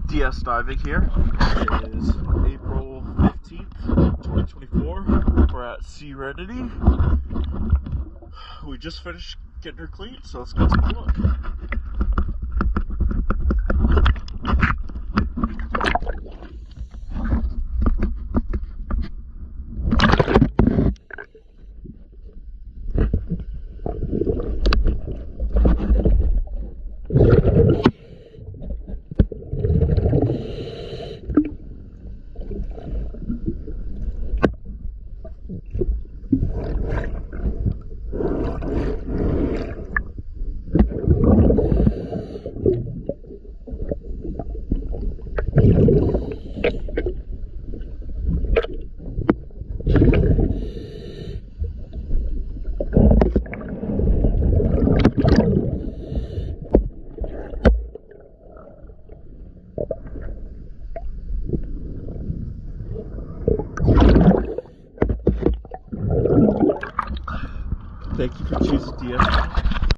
DS diving here. It is April 15th, 2024. We're at Sea Renity. We just finished getting her cleaned, so let's go take a look. Thank you for choosing DS.